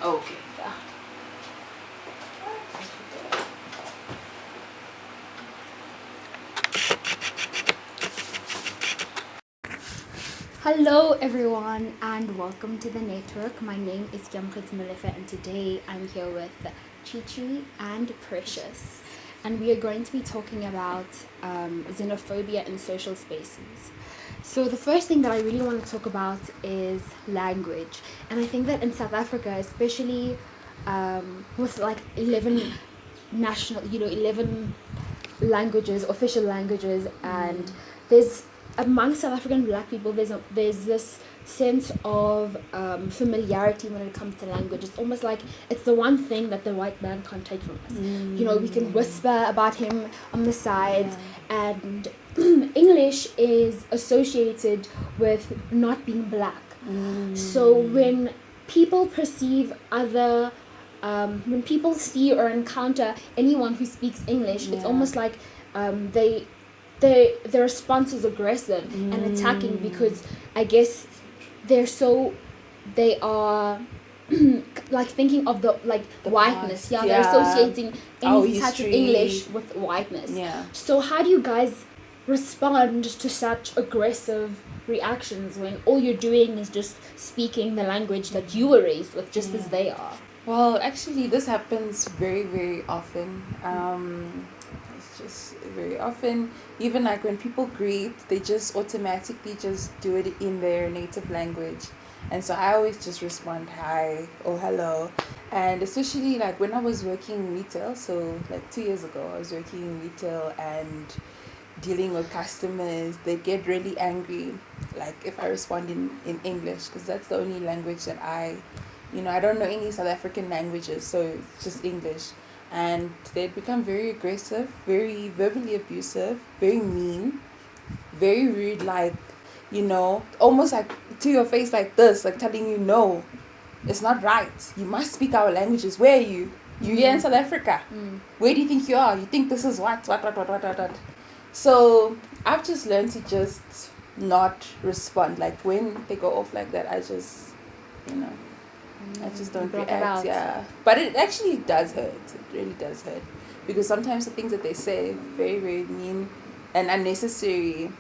Okay. Yeah. Hello everyone and welcome to the network. My name is Malefe and today I'm here with Chichi and Precious. And we are going to be talking about xenophobia in social spaces. So the first thing that I really want to talk about is language. And I think that in South Africa, especially with like 11 11 languages, official languages, and there's among South African Black people, there's this sense of familiarity when it comes to language. It's almost like it's the one thing that the white man can't take from us. We can whisper about him on the sides, and English is associated with not being black. So when people perceive other when people see or encounter anyone who speaks English, it's almost like their response is aggressive and attacking, because I guess they are like thinking of the whiteness. Past. They're associating any type of history. English with whiteness. So how do you guys respond to such aggressive reactions when all you're doing is just speaking the language that you were raised with, just as they are? Well, actually, this happens very, very often. It's just very often. Even like when people greet, they just automatically just do it in their native language. And so I always just respond hi or hello. And especially like when I was working in retail, so like 2 years ago, I was working in retail and dealing with customers. They get really angry, like if I respond in English, because that's the only language that I don't know any South African languages, so it's just English. And they'd become very aggressive, very verbally abusive, very mean, very rude, like, almost like to your face like this, like telling you, no, it's not right. You must speak our languages. Where are you? You're here in South Africa. Where do you think you are? You think this is what? So I've just learned to just not respond. Like when they go off like that, I just, I just don't react. Yeah, but it actually does hurt. It really does hurt, because sometimes the things that they say very, very mean and unnecessary.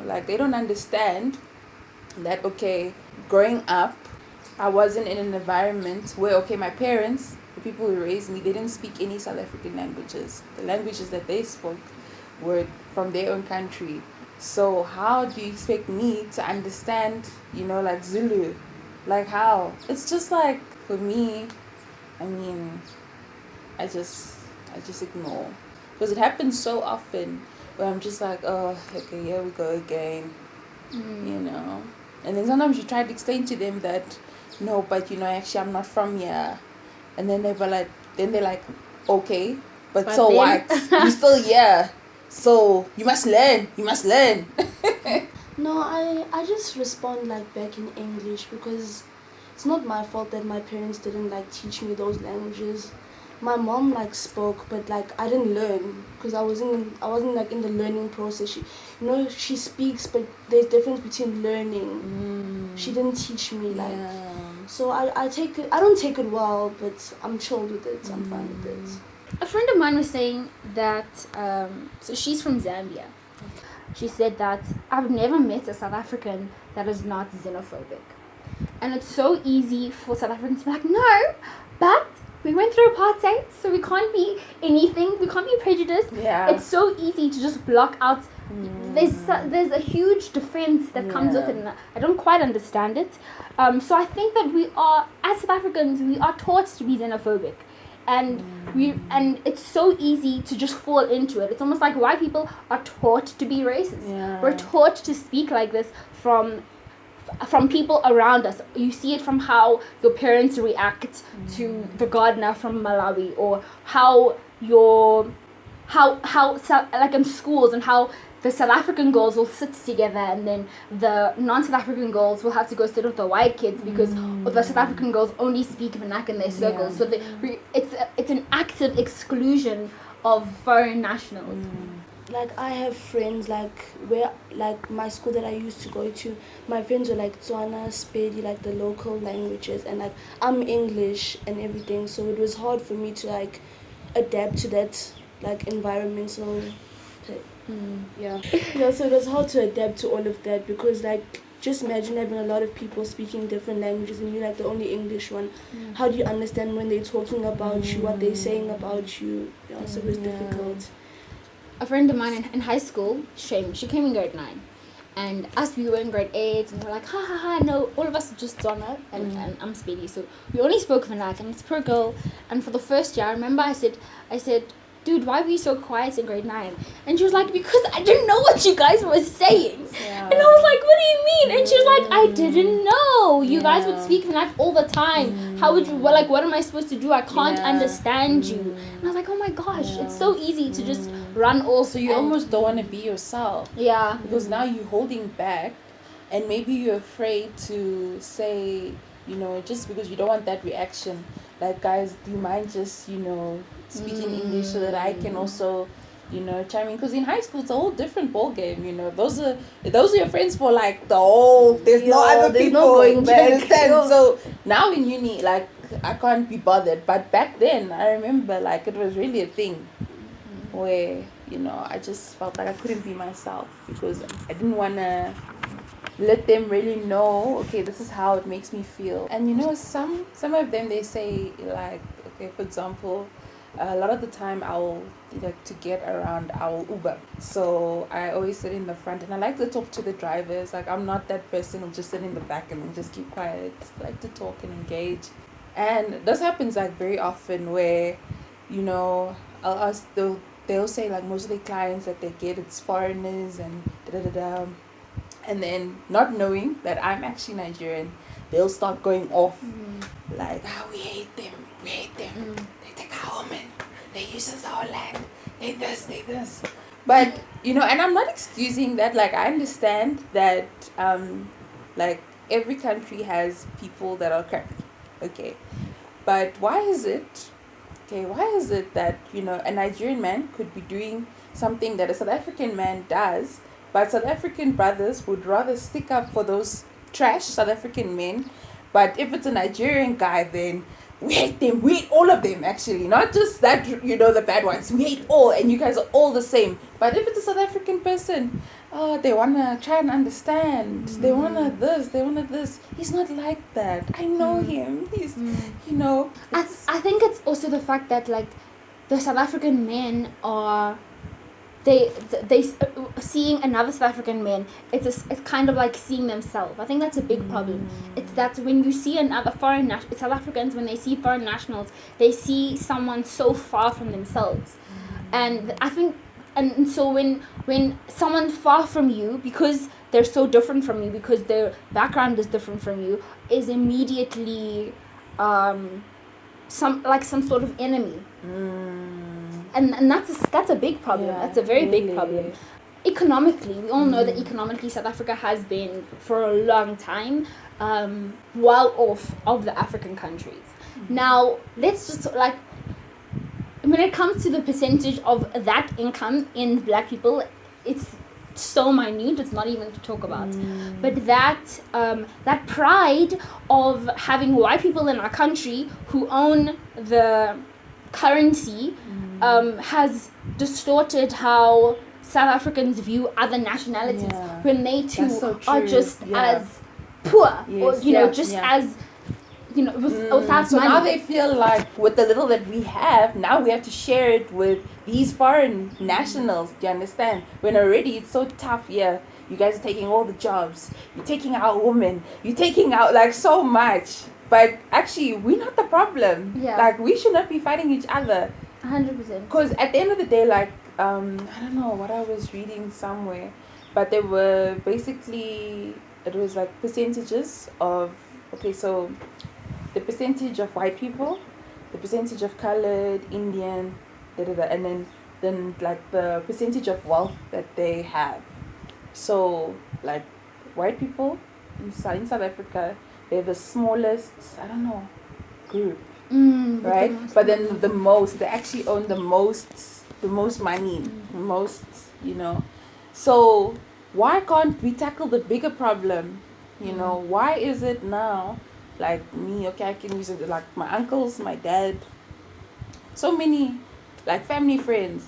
Like they don't understand that. Okay, growing up, I wasn't in an environment where my parents, the people who raised me, they didn't speak any South African languages. The languages that they spoke were from their own country. So how do you expect me to understand, like Zulu? Like how? It's just like, for me, I mean, I just ignore, because it happens so often where I'm just like, oh, okay, here we go again, and then sometimes you try to explain to them that no, but actually I'm not from here, and then they're like, okay, but so then, what? You're still here, so you must learn. No, I just respond like back in English, because it's not my fault that my parents didn't like teach me those languages. My mom like spoke, but like I didn't learn, because I wasn't like in the learning process. She speaks, but there's difference between learning. She didn't teach me like. So I take it. I don't take it well, but I'm chilled with it. I'm fine with it. A friend of mine was saying that, so she's from Zambia. She said that I've never met a South African that is not xenophobic. And it's so easy for South Africans to be like, no, but we went through apartheid, so we can't be anything, we can't be prejudiced. Yeah. It's so easy to just block out. There's a huge defense that comes with it, and I don't quite understand it. So I think that we are, as South Africans, we are taught to be xenophobic. And it's so easy to just fall into it. It's almost like white people are taught to be racist. We're taught to speak like this from people around us. You see it from how your parents react to the gardener from Malawi, or how like in schools, and how the South African girls will sit together, and then the non-South African girls will have to go sit with the white kids, because the South African girls only speak vernac in their circles. So it's an active exclusion of foreign nationals. like I have friends like where like my school that I used to go to, my friends were like Tswana, Spedi, like the local languages, and like I'm English and everything, so it was hard for me to like adapt to that like environment. So yeah, so it was hard to adapt to all of that because like just imagine having a lot of people speaking different languages and you're like the only English one. How do you understand when they're talking about you, what they're saying about you? Yeah, so it was difficult. A friend of mine in high school, she came in grade 9. And as we were in grade 8, and we were like, ha ha ha, no, all of us are just Donna, and I'm Speedy. So we only spoke Vernac, and it's per girl. And for the first year, I remember I said, dude, why were you so quiet in grade 9? And she was like, because I didn't know what you guys were saying. Yeah. And I was like, what do you mean? And she was like, I didn't know. You guys would speak Vernac all the time. How would you, well, like, what am I supposed to do? I can't understand you. And I was like, oh my gosh, it's so easy to just run off. So you almost don't want to be yourself. Yeah. Because now you're holding back, and maybe you're afraid to say, you know, just because you don't want that reaction. Like, guys, do you mind just, you know, speaking English so that I can also, you know, chime in? Because in high school, it's a whole different ball game, you know. Those are your friends for, like, the whole, there's no other there's people. No going back. You understand? So now in uni, like, I can't be bothered. But back then, I remember, like, it was really a thing where, you know, I just felt like I couldn't be myself because I didn't want to let them really know, okay, this is how it makes me feel. And you know, some of them, they say, like, okay, for example, a lot of the time I'll, you know, to get around, I'll Uber. So I always sit in the front and I like to talk to the drivers. Like, I'm not that person who'll just sit in the back and just keep quiet. I like to talk and engage. And this happens like very often where, you know, I'll ask, they'll say like most of the clients that they get, it's foreigners and da-da-da-da. And then not knowing that I'm actually Nigerian, they'll start going off like, we hate them, they take our women, they use us our land, they this. But, you know, and I'm not excusing that. Like, I understand that, like, every country has people that are crappy, okay? But why is it that, you know, a Nigerian man could be doing something that a South African man does, but South African brothers would rather stick up for those trash South African men. But if it's a Nigerian guy, then we hate them. We hate all of them, actually. Not just that, you know, the bad ones. We hate all, and you guys are all the same. But if it's a South African person, they want to try and understand. They want to this, they want to this. He's not like that. I know him. He's, you know. I think it's also the fact that, like, the South African men are... They seeing another South African man, it's kind of like seeing themselves. I think that's a big problem. It's that when you see another foreign South Africans, when they see foreign nationals, they see someone so far from themselves, and I think, and so when someone's far from you because they're so different from you, because their background is different from you, is immediately some sort of enemy. And that's a big problem. Yeah, that's a very big problem. Economically, we all know that economically South Africa has been for a long time well off of the African countries. Now, let's just, like, when it comes to the percentage of that income in black people, it's so minute, it's not even to talk about. But that pride of having white people in our country who own the currency has distorted how South Africans view other nationalities when they too are just as poor, or you know, just as, you know, without so money. Now they feel like with the little that we have, now we have to share it with these foreign nationals. Do you understand? When already it's so tough here. You guys are taking all the jobs. You're taking out women. You're taking out like so much. But actually, we're not the problem. Yeah. Like, we should not be fighting each other. 100%. Because at the end of the day, like, I don't know what I was reading somewhere, but there were basically, it was like percentages of, okay, so the percentage of white people, the percentage of colored, Indian, and then like the percentage of wealth that they have. So, like, white people in South Africa, they're the smallest, I don't know, group. Right? But then they actually own the most the most money, most, So why can't we tackle the bigger problem? Why is it now, like me, okay, I can use it, like my uncles, my dad, so many, like family friends.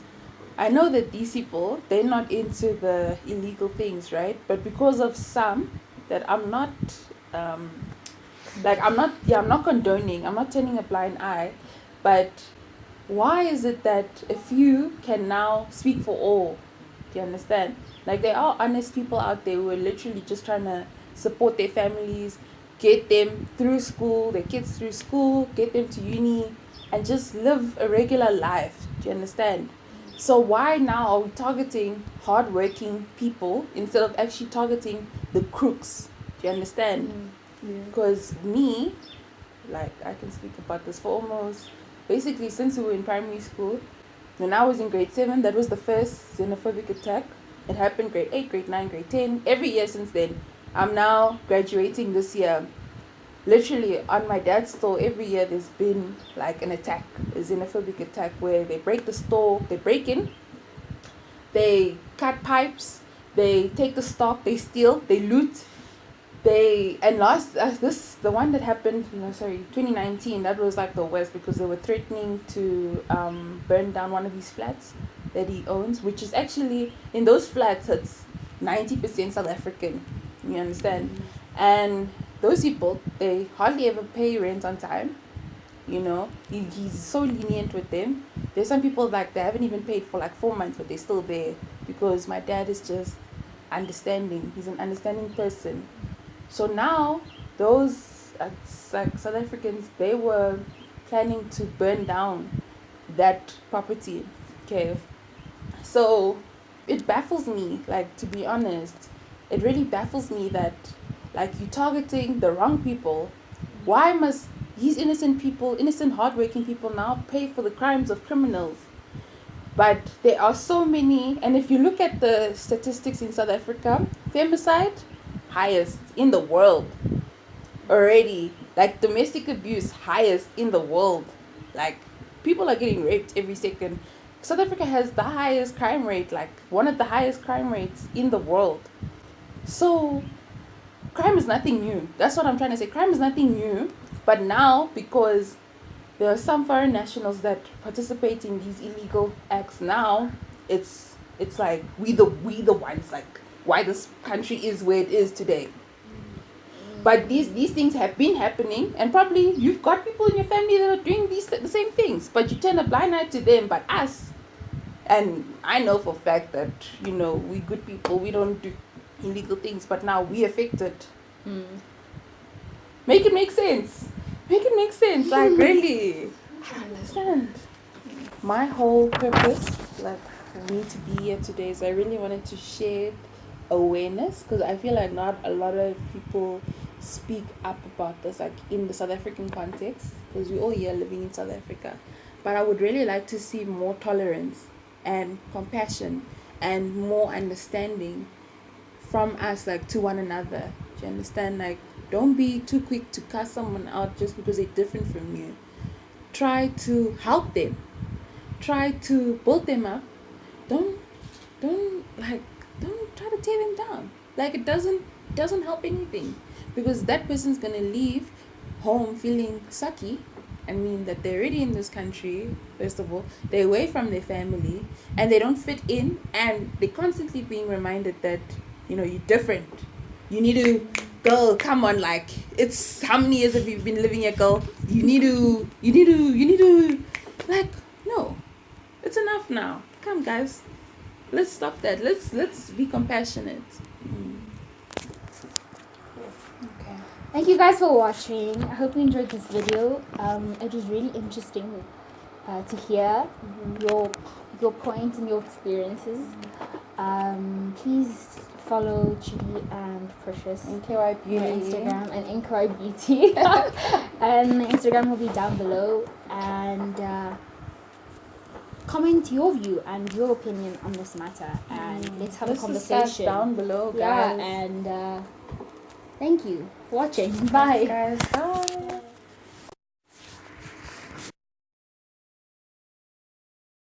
I know that these people, they're not into the illegal things, right? But because of some that I'm not, I'm not condoning, I'm not turning a blind eye, but why is it that a few can now speak for all? Do you understand? Like, there are honest people out there who are literally just trying to support their families, get them through school, their kids through school, get them to uni, and just live a regular life. Do you understand? So why now are we targeting hardworking people instead of actually targeting the crooks? Do you understand? Because me, like, I can speak about this for almost, basically since we were in primary school. When I was in grade 7, that was the first xenophobic attack. It happened grade 8, grade 9, grade 10, every year since then. I'm now graduating this year. Literally, on my dad's store, every year there's been like an attack, a xenophobic attack, where they break the store, they break in, they cut pipes, they take the stock, they steal, they loot. The one that happened, 2019, that was like the worst, because they were threatening to burn down one of his flats that he owns, which is actually, in those flats, it's 90% South African, you understand? And those people, they hardly ever pay rent on time, he's so lenient with them. There's some people, like, they haven't even paid for like 4 months, but they're still there, because my dad is just understanding. He's an understanding person. So now, those like South Africans, they were planning to burn down that property. Okay, so it baffles me, like, to be honest, it really baffles me that, like, you're targeting the wrong people. Why must these innocent people, innocent, hardworking people, now pay for the crimes of criminals? But there are so many, and if you look at the statistics in South Africa, femicide, highest in the world already. Like, domestic abuse, highest in the world. Like, people are getting raped every second. South Africa has the highest crime rate, like one of the highest crime rates in the world. So crime is nothing new. That's what I'm trying to say. Crime is nothing new, but now, because there are some foreign nationals that participate in these illegal acts, now it's like we the ones, like, why this country is where it is today. But these things have been happening, and probably you've got people in your family that are doing the same things, but you turn a blind eye to them. But us, and I know for a fact that, we good people, we don't do illegal things, but now we affected. Make it make sense. Like, really, I understand. My whole purpose, like, for me to be here today, is I really wanted to share awareness, because I feel like not a lot of people speak up about this, like, in the South African context, because we're all here living in South Africa. But I would really like to see more tolerance and compassion and more understanding from us, like, to one another. Do you understand? Like, don't be too quick to cast someone out just because they're different from you. Try to help them. Try to build them up. Don't try to tear them down. Like, it doesn't help anything, because that person's gonna leave home feeling sucky. I mean, that they're already in this country. First of all, they're away from their family, and they don't fit in, and they're constantly being reminded that, you're different. You need to, girl, come on, like, it's, how many years have you been living here, girl? You need to, like, no, it's enough now. Come, guys, let's stop that. Let's be compassionate. Okay. Thank you guys for watching. I hope you enjoyed this video. It was really interesting to hear your points and your experiences. Please follow Chidi and Precious And KY Beauty on Instagram, and NKY Beauty. And my Instagram will be down below. And comment your view and your opinion on this matter, and let's have a conversation down below, guys. Yeah, and thank you for watching. Bye. Thanks, guys. Bye.